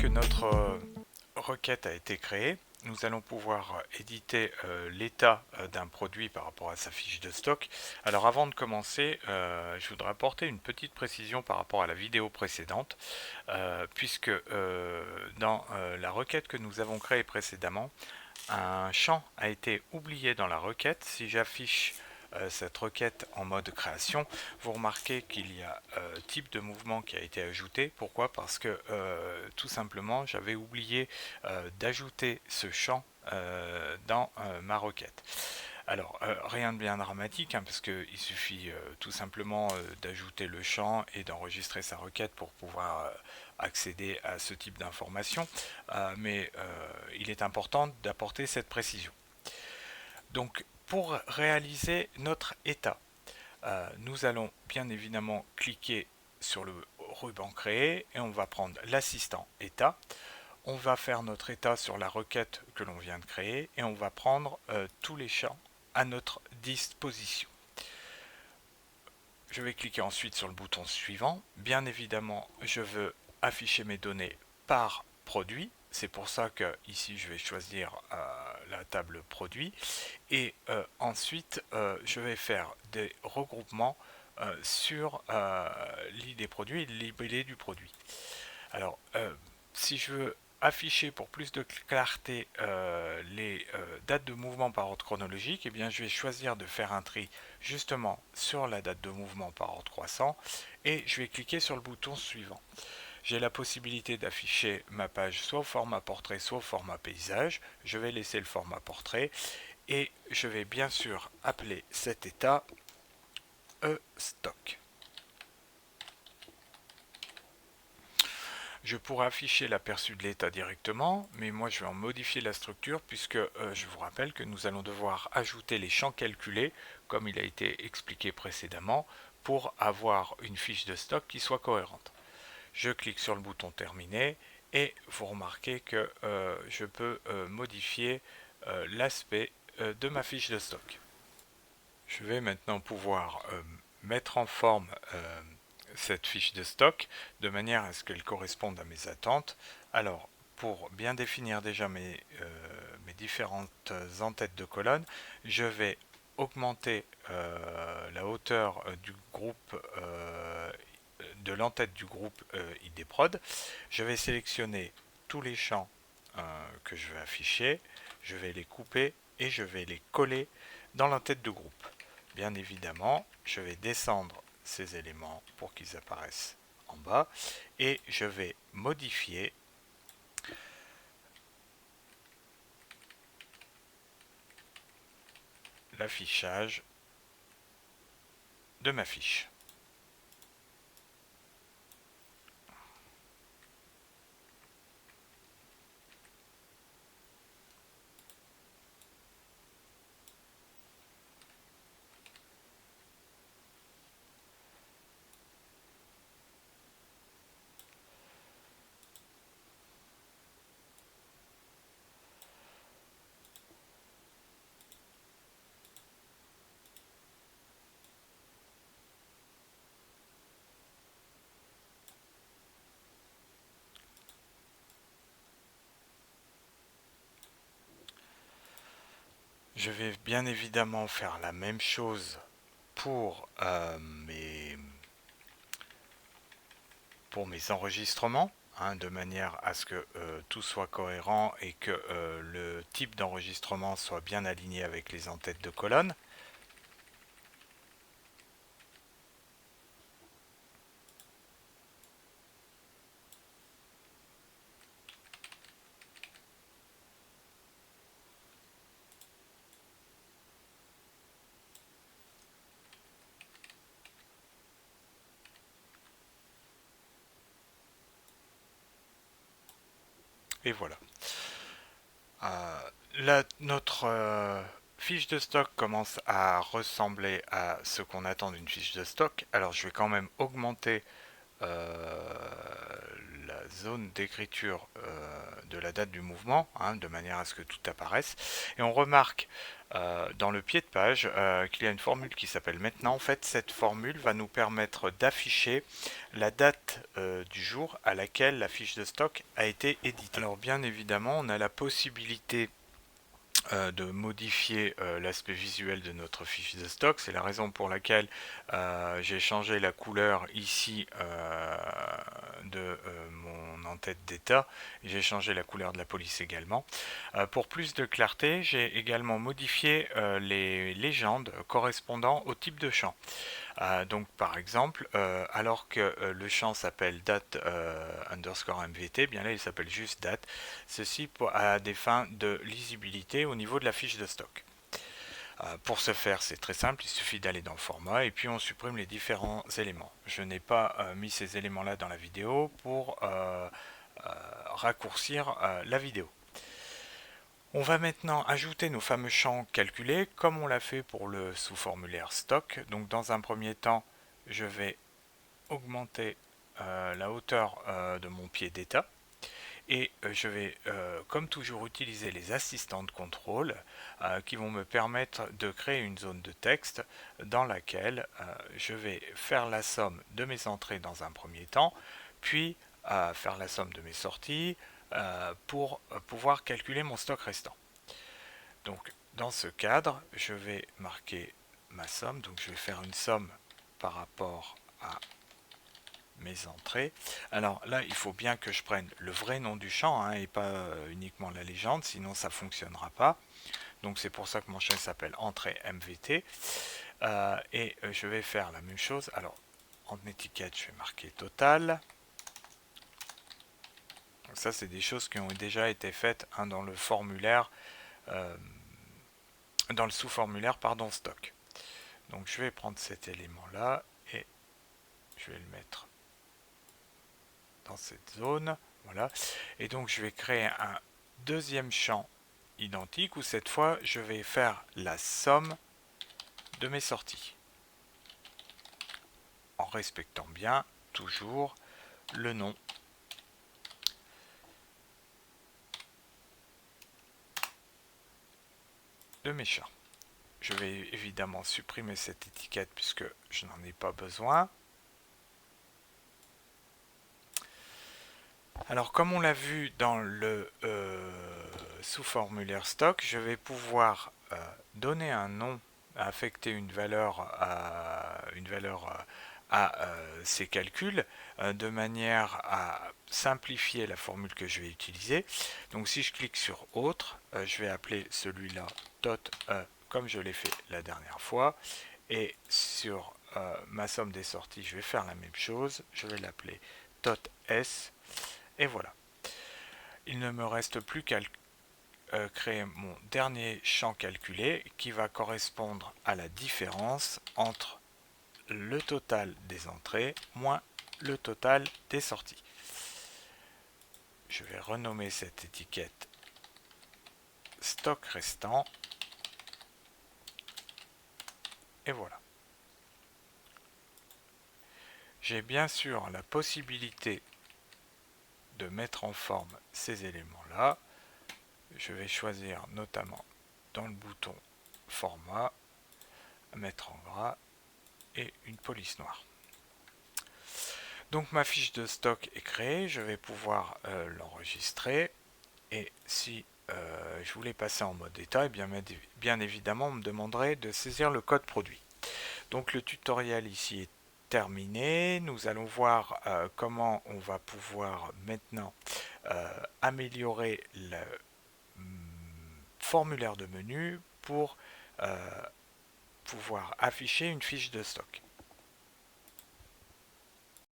que notre requête a été créée, nous allons pouvoir éditer l'état d'un produit par rapport à sa fiche de stock. Alors avant de commencer, je voudrais apporter une petite précision par rapport à la vidéo précédente, puisque dans la requête que nous avons créée précédemment, un champ a été oublié dans la requête. Si j'affiche cette requête en mode création, vous remarquez qu'il y a type de mouvement qui a été ajouté. Pourquoi? Parce que tout simplement j'avais oublié d'ajouter ce champ dans ma requête. Alors rien de bien dramatique, hein, parce qu'il suffit tout simplement d'ajouter le champ et d'enregistrer sa requête pour pouvoir accéder à ce type d'informations, mais il est important d'apporter cette précision. Donc pour réaliser notre état, nous allons bien évidemment cliquer sur le ruban créer et on va prendre l'assistant état. On va faire notre état sur la requête que l'on vient de créer et on va prendre tous les champs à notre disposition. Je vais cliquer ensuite sur le bouton suivant. Bien évidemment, je veux afficher mes données par produit. C'est pour ça que ici je vais choisir la table produit. Et ensuite, je vais faire des regroupements sur l'id produit et le libellé du produit. Alors, si je veux afficher pour plus de clarté les dates de mouvement par ordre chronologique, eh bien je vais choisir de faire un tri justement sur la date de mouvement par ordre croissant et je vais cliquer sur le bouton suivant. J'ai la possibilité d'afficher ma page soit au format portrait, soit au format paysage. Je vais laisser le format portrait et je vais bien sûr appeler cet état stock. Je pourrais afficher l'aperçu de l'état directement, mais moi je vais en modifier la structure puisque je vous rappelle que nous allons devoir ajouter les champs calculés, comme il a été expliqué précédemment, pour avoir une fiche de stock qui soit cohérente. Je clique sur le bouton terminer et vous remarquez que je peux modifier l'aspect de ma fiche de stock. Je vais maintenant pouvoir mettre en forme cette fiche de stock de manière à ce qu'elle corresponde à mes attentes. Alors, pour bien définir déjà mes différentes en-têtes de colonne, je vais augmenter la hauteur du groupe de l'en-tête du groupe idprod. Je vais sélectionner tous les champs que je vais afficher, je vais les couper et je vais les coller dans l'en-tête de groupe. Bien évidemment, je vais descendre ces éléments pour qu'ils apparaissent en bas et je vais modifier l'affichage de ma fiche. Je vais bien évidemment faire la même chose pour mes enregistrements, hein, de manière à ce que tout soit cohérent et que le type d'enregistrement soit bien aligné avec les en-têtes de colonne. Et voilà. Notre fiche de stock commence à ressembler à ce qu'on attend d'une fiche de stock. Alors je vais quand même augmenter la zone d'écriture de la date du mouvement, hein, de manière à ce que tout apparaisse. Et on remarque dans le pied de page qu'il y a une formule qui s'appelle maintenant. En fait, cette formule va nous permettre d'afficher la date du jour à laquelle la fiche de stock a été éditée. Alors bien évidemment, on a la possibilité de modifier l'aspect visuel de notre fiche de stock. C'est la raison pour laquelle j'ai changé la couleur ici de mon en-tête d'état. J'ai changé la couleur de la police également. Pour plus de clarté, j'ai également modifié les légendes correspondant au type de champ. Donc par exemple, alors que le champ s'appelle date underscore MVT, bien là il s'appelle juste date, ceci à des fins de lisibilité au niveau de la fiche de stock. Pour ce faire, c'est très simple, il suffit d'aller dans le format et puis on supprime les différents éléments. Je n'ai pas mis ces éléments-là dans la vidéo pour raccourcir la vidéo. On va maintenant ajouter nos fameux champs calculés comme on l'a fait pour le sous-formulaire stock. Donc dans un premier temps, je vais augmenter la hauteur de mon pied d'état et je vais comme toujours utiliser les assistants de contrôle qui vont me permettre de créer une zone de texte dans laquelle je vais faire la somme de mes entrées dans un premier temps, puis faire la somme de mes sorties pour pouvoir calculer mon stock restant. Donc dans ce cadre, je vais marquer ma somme, donc je vais faire une somme par rapport à mes entrées. Alors là, il faut bien que je prenne le vrai nom du champ hein, et pas uniquement la légende, sinon ça ne fonctionnera pas. Donc c'est pour ça que mon champ s'appelle entrée MVT. Et je vais faire la même chose. Alors en étiquette, je vais marquer total. Donc ça, c'est des choses qui ont déjà été faites hein, dans le formulaire, dans le sous-formulaire, pardon, stock. Donc je vais prendre cet élément-là et je vais le mettre dans cette zone. Voilà. Et donc je vais créer un deuxième champ identique où cette fois je vais faire la somme de mes sorties. En respectant bien toujours le nom de mes champs. Je vais évidemment supprimer cette étiquette puisque je n'en ai pas besoin. Alors comme on l'a vu dans le sous-formulaire stock, je vais pouvoir donner un nom, affecter une valeur à ces calculs de manière à simplifier la formule que je vais utiliser. Donc si je clique sur autre, je vais appeler celui-là tot comme je l'ai fait la dernière fois, et sur ma somme des sorties je vais faire la même chose, je vais l'appeler tot s, et voilà. Il ne me reste plus qu'à créer mon dernier champ calculé qui va correspondre à la différence entre le total des entrées moins le total des sorties. Je vais renommer cette étiquette stock restant et voilà. J'ai bien sûr la possibilité de mettre en forme ces éléments-là. Je vais choisir notamment dans le bouton format, mettre en gras et une police noire. Donc ma fiche de stock est créée, je vais pouvoir l'enregistrer et si je voulais passer en mode état, et bien évidemment on me demanderait de saisir le code produit. Donc le tutoriel ici est terminé, nous allons voir comment on va pouvoir maintenant améliorer le formulaire de menu pour pouvoir afficher une fiche de stock.